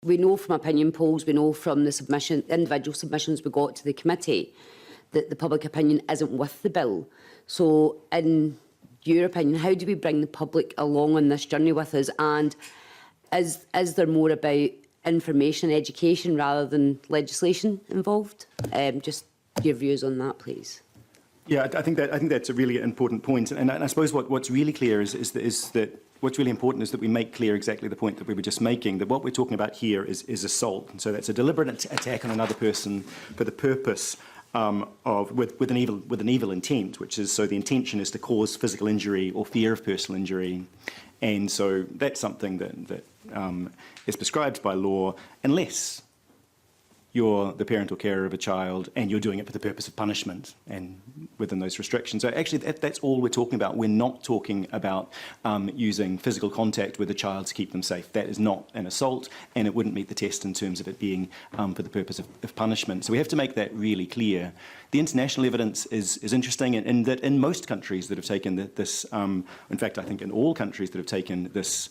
We know from opinion polls, we know from the individual submissions we got to the committee, that the public opinion isn't with the bill. So, in your opinion, how do we bring the public along on this journey with us? And is there more about information, education, rather than legislation involved? Just your views on that, please. Yeah, I think that's a really important point, and I suppose what's really clear is that what's really important is that we make clear exactly the point that we were just making, that what we're talking about here is assault. And so that's a deliberate attack on another person for the purpose with an evil intent, which is, so the intention is to cause physical injury or fear of personal injury. And so that's something that is prescribed by law, unless you're the parent or carer of a child and you're doing it for the purpose of punishment and within those restrictions. So actually that's all we're talking about. We're not talking about using physical contact with a child to keep them safe. That is not an assault, and it wouldn't meet the test in terms of it being for the purpose of punishment. So we have to make that really clear. The international evidence is interesting in that in most countries that have taken this, in fact I think in all countries that have taken this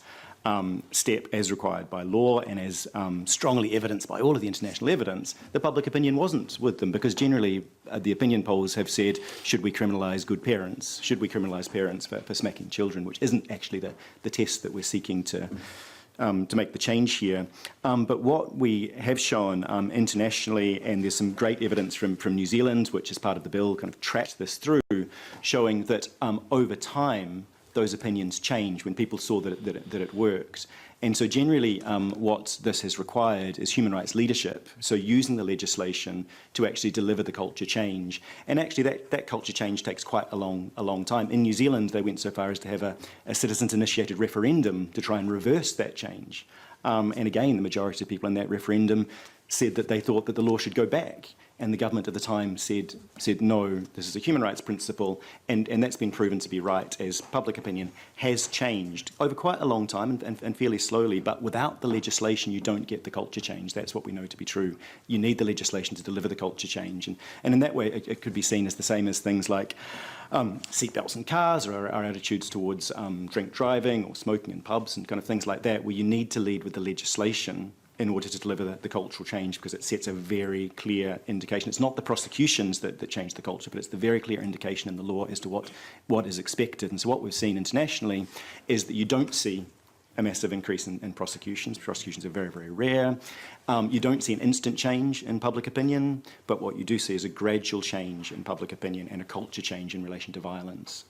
step as required by law and as strongly evidenced by all of the international evidence, the public opinion wasn't with them, because generally the opinion polls have said, should we criminalise good parents? Should we criminalise parents for smacking children, which isn't actually the test that we're seeking to make the change here. But what we have shown internationally, and there's some great evidence from New Zealand, which is part of the bill, kind of tracked this through, showing that over time, those opinions change when people saw that it worked. And so generally what this has required is human rights leadership, so using the legislation to actually deliver the culture change. And actually that culture change takes quite a long time. In New Zealand, they went so far as to have a citizens-initiated referendum to try and reverse that change. And again, the majority of people in that referendum said that they thought that the law should go back. And the government at the time said no, this is a human rights principle, and that's been proven to be right, as public opinion has changed over quite a long time and fairly slowly, but without the legislation you don't get the culture change. That's what we know to be true. You need the legislation to deliver the culture change, and in that way it could be seen as the same as things like seatbelts in cars, or our attitudes towards drink driving or smoking in pubs and kind of things like that, where you need to lead with the legislation in order to deliver the cultural change, because it sets a very clear indication. It's not the prosecutions that change the culture, but it's the very clear indication in the law as to what is expected. And so what we've seen internationally is that you don't see a massive increase in prosecutions. Prosecutions are very, very rare. You don't see an instant change in public opinion, but what you do see is a gradual change in public opinion and a culture change in relation to violence.